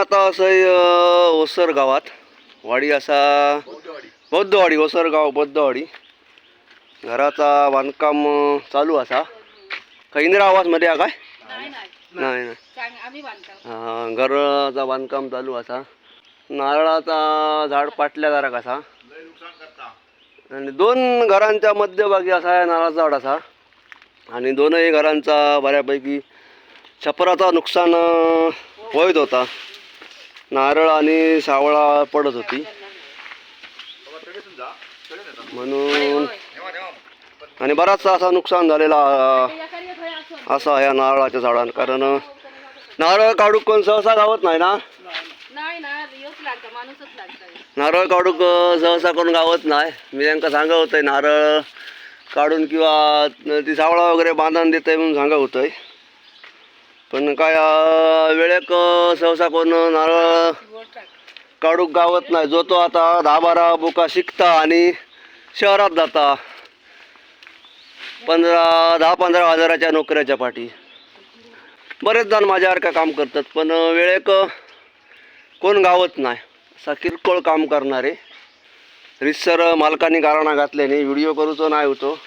आता असं ओसर गावात वाडी असा बौद्धवाडी ओसर गाव बौद्धवाडी घराचा बांधकाम चालू असा का इंदिरा आवास मध्ये काय नाही नाही घराचा बांधकाम चालू असा नारळाचा झाड पाटल्या जरा कसा आणि 2 घरांच्या मध्यभागी असा नारळाचा झाड असा आणि 2ही घरांचा बऱ्यापैकी छपराचा नुकसान होत होता. नारळ आणि सावळा पडत होती म्हणून आणि बराचसा असा नुकसान झालेला असा या नारळाच्या झाडांना. कारण नारळ काढूक कोण सहसा गावत नाही ना नारळ काढूक सहसा कोण गावत नाही. मी त्यांना सांगा होतंय नारळ काढून किंवा ती सावळा वगैरे बांधून देत आहे म्हणून सांगा होतंय. पण काय वेळेक सहसा कोण नारळ काढूक गावत नाही. जो तो आता 10-12 बुका शिकता आणि शहरात जाता 10-15 हजाराच्या नोकऱ्याच्या पाठी. बरेच जण माझ्यासारखं काम करतात पण वेळेक कोण गावत नाही. असा किरकोळ काम करणारे रितसर मालकांनी गाराणा घातल्याने व्हिडिओ करूचो नाही होतो.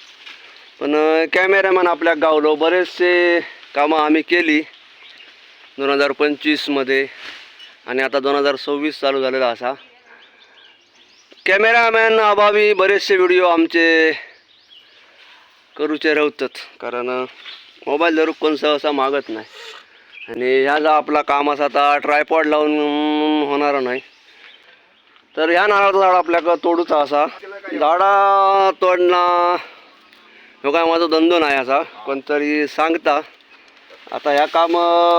पण कॅमेरामॅन आपल्या गावलो बरेचसे कामं आम्ही केली 2025 मध्ये आणि आता 2026 चालू झालेला असा. कॅमेरामॅन अभावी बरेचसे व्हिडिओ आमचे करूचे राहतात कारण मोबाईल धरून कोण सहसा मागत नाही. आणि ह्या जा आपला काम असा आता ट्रायपॉड लावून होणार नाही. तर ह्या नारळाचा झाड आपल्याकडं तोडूचा असा. झाडा तोडणं हो काय माझा धंदो नाही असा कोणतरी सांगता. आता ह्या काम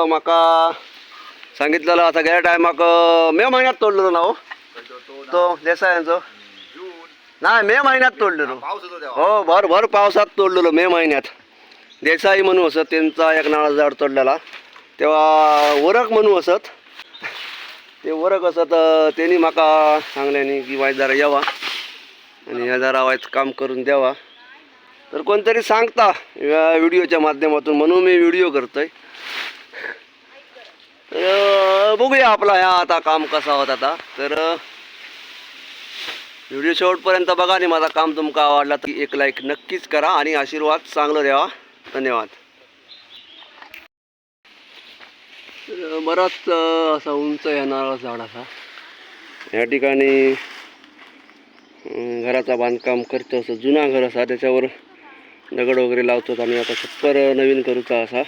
माका सांगितलेलं आता गेल्या टायमाक मे महिन्यात तोडलेलो ना हो तो देसायांचं नाही मे महिन्यात तोडलेलो हो भर पावसात तोडलेलो मे महिन्यात. देसाई म्हणू असत त्यांचा एक नारळाचं झाड तोडलेला तेव्हा वरक म्हणू असत ते वरक असत त्यांनी माका सांगल्याने की वाईट जरा यावा आणि ह्या जरा वाईट काम करून द्यावा. तर कोणतरी सांगता या व्हिडिओच्या माध्यमातून म्हणून मी व्हिडिओ करतोय. तर बघूया आपला ह्या आता काम कसा होता आता. तर व्हिडिओ शेवटपर्यंत बघा आणि माझा काम तुमका आवडला तर एक लाईक नक्कीच करा आणि आशीर्वाद चांगला द्यावा. धन्यवाद. तर बराच असा उंच येणारा झाड असा या ठिकाणी घराचा बांधकाम करतो. असं जुना घर असा त्याच्यावर दगड वगैरे लावतात आणि आता छप्पर नवीन करूचा असा.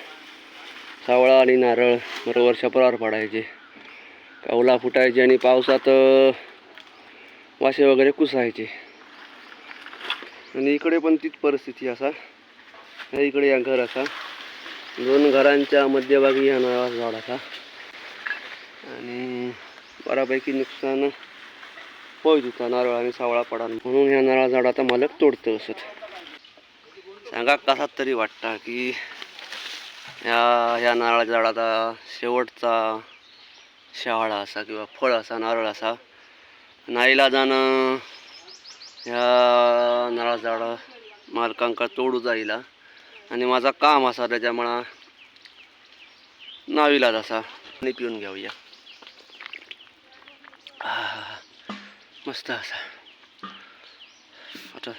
सावळा आणि नारळ बरोबर छपरावर पडायचे कावला फुटायचे आणि पावसात वाशे वगैरे कुसायचे. आणि इकडे पण तीच परिस्थिती असा. इकडे या घर असा 2 घरांच्या मध्यभागी या नारळाचा झाड असा आणि बऱ्यापैकी नुकसान होत होता नारळ आणि सावळा पडा म्हणून ह्या नारळाचा झाड आता मालक तोडतं असत. सांगा कसा तरी वाटतं की ह्या नारळाच्या झाडाचा शेवटचा शहाळा असा किंवा फळ असा नारळ असा नाईला जाणं ह्या नारळाचं झाड मालकांका तोडू जाईला आणि माझा काम असा त्याच्यामुळं नावीलाज असा. आणि पिऊन घेऊया मस्त असा. आता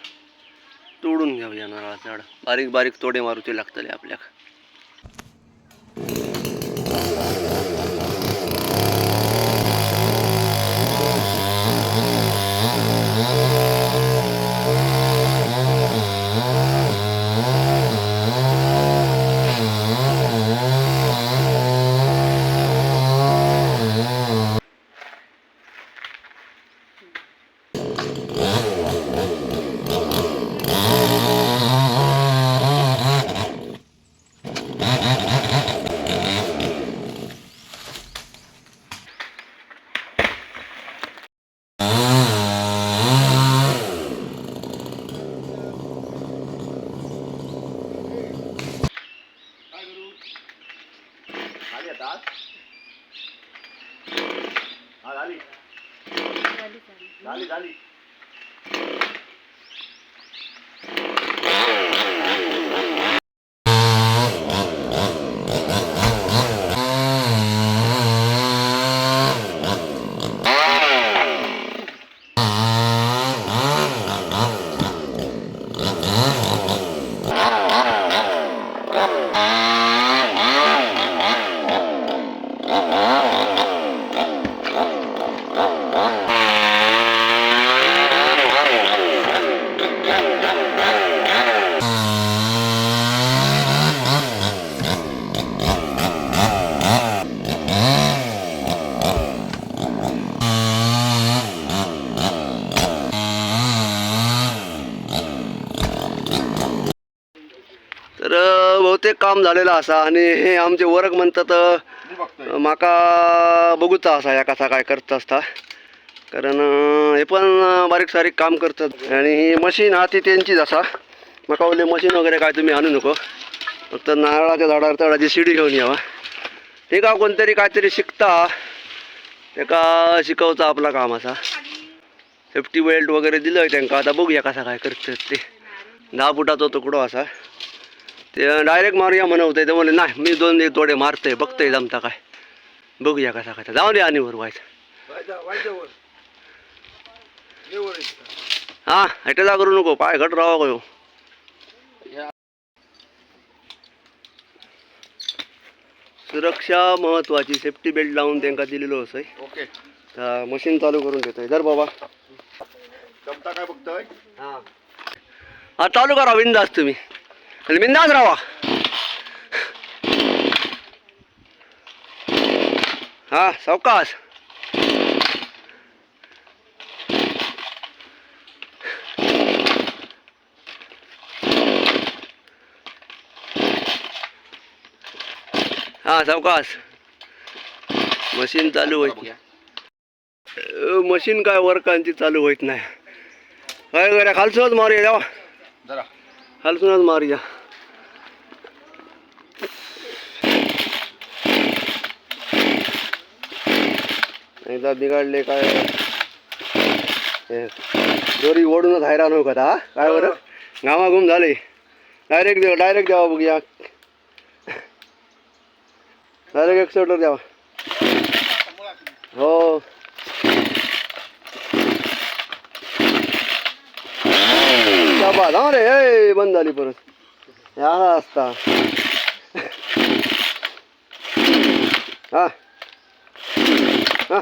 तोडून घेऊया नारळाचं झाड. बारीक बारीक तोडे मारूचे लागतले आपल्याक. झाली बहुतेक काम झालेलं असा आणि हे आमचे वर्ग म्हणतात माका बघूचा असा या कसा काय करत असता कारण हे पण बारीक सारीक काम करतात आणि ही मशीन हा ती त्यांचीच असा माका बोलले मशीन वगैरे काय तुम्ही आणू नको फक्त नारळाच्या झाडावर चढायची शिडी घेऊन यावा हे का कोणतरी काहीतरी शिकता एका शिकवचा आपला काम असा सेफ्टी बेल्ट वगैरे दिलं आहे त्यांना आता बघूया कसा काय करतात ते 10 फुटाचा तुकडो असा ते डायरेक्ट मारूया म्हणवतंय ते म्हणले नाही मी 2 तोडे मारतोय बघतोय जमता काय बघूया कसा काय जाऊ दे आणि वर व्हायचं हां हेटेला करू नको पाय घट राहा गयो सुरक्षा महत्वाची सेफ्टी बेल्ट लावून त्यांना दिलेलो असं ओके मशीन चालू करून देतोय जर बाबा जमता काय बघतोय हा चालू करा बिंदास तुम्ही आणि बिंदास राहा हा सावकाश हा सावकाश मशीन चालू व्हायची मशीन काय वर्कांची चालू होत नाही काय करा खालसूनच मारूया जावा जरा खालसूनच मारूया एकदा बिघडले काय दोरी ओढूनच हैराण हो का हा काय बरं घामाघूम झाले डायरेक्ट द्यावा बघूया डायरेक्ट एक्सोटर द्यावा हो जाऊ रे ए बंद झाली परत या असता हा हा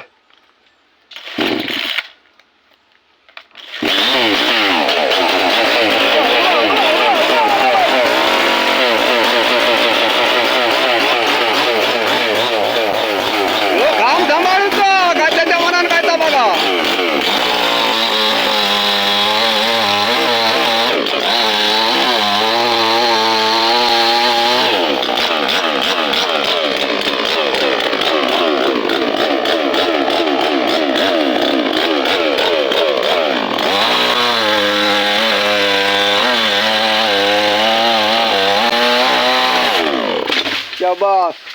काम सांभाळून काय त्याच्या मनानं काय तर बघा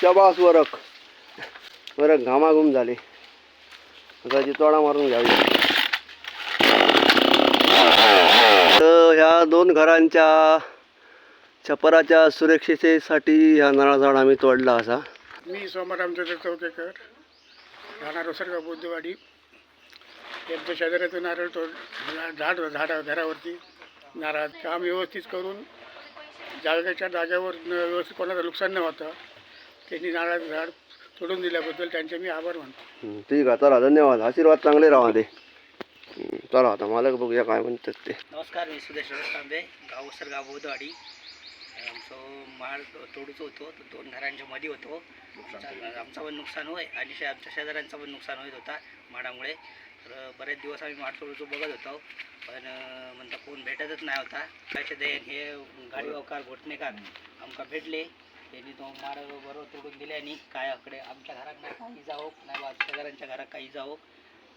शाबास वरक घामाघूम झाले त्याची तोडा मारून घ्यावी तर ह्या 2 घरांच्या छपराच्या सुरक्षिततेसाठी ह्या नारळ झाड आम्ही तोडला असा मी सोमवार रामचंद्र चौकेकर राहणार ओसरगाव बुद्धवाडी यांच्या शेजाऱ्याचं नारळ झाड घरावरती नारळ काम व्यवस्थित करून जागेच्या जागेवर व्यवस्थित कोणाचं नुकसान न होतं त्यांनी नारळाचं झाड तोडून दिल्याबद्दल त्यांचे मी आभार मानतो ठीक आहे चला धन्यवाद आशीर्वाद चांगले राहा ते चला आता मालक बघूया काय म्हणतात ते नमस्कार मी सुदेश तांबे गाव ओसरगाव बुद्धवाडी आमचं माळ तोडूच होतो 2 घरांच्या मध्ये होतो आमचं पण नुकसान होय आणि आमच्या शेजाऱ्यांचं पण नुकसान होत होता माडामुळे तर बरेच दिवस आम्ही माड तोडूचो बघत होतो पण म्हणता कोण भेटतच नाही होता काय दयन हे गाडी वकार घोटणेकार आमका भेटले त्यांनी तो माड बरोबर तोडून दिले आणि काय आकडे आमच्या घरात नाही काही इजा होक नाही शेजाऱ्यांच्या घरात काही इजा होक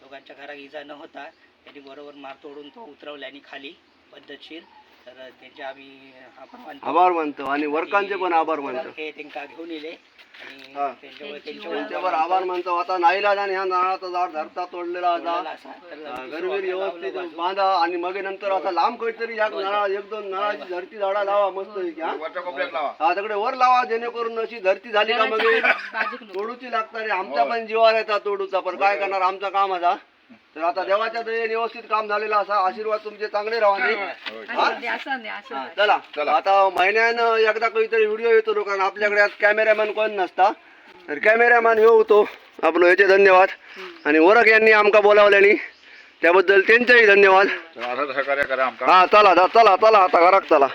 दोघांच्या घरात इजा न होता त्यांनी बरोबर मार तोडून तो उतरवले आणि खाली पद्धतशीर तर त्यांचे आम्ही आभार मानतो आणि वर्कांचे पण आभार मानतो हे त्यांना घेऊन येले आणि त्यांच्यावर आभार मानतो आता नाईलाज आणि ह्या नारळाचा झाड धरता तोडलेला असा गरवीर व्यवस्थित बांधा आणि मग नंतर असा लांब काहीतरी नारळ 1-2 नारळाची धरती झाडा लावा मस्त हा तिकडे वर लावा जेणेकरून अशी धरती झाली का मग तोडूची लागणार आमचा पण जीवावर येतात तोडूचा पण काय करणार आमचा काम असा तर आता देवाच्या दयेने व्यवस्थित काम झालेलं असा आशीर्वाद तुमचे चांगले राहा चला आता महिन्यानं एकदा काहीतरी व्हिडिओ येतो कारण आपल्याकडे आज कॅमेरामॅन कोण नसता तर कॅमेरामॅन हे होतो आपलं याचे धन्यवाद आणि वरक यांनी आमका बोलावल्यानी त्याबद्दल त्यांचेही धन्यवाद सहकार्य करा हा चला आता घरात चला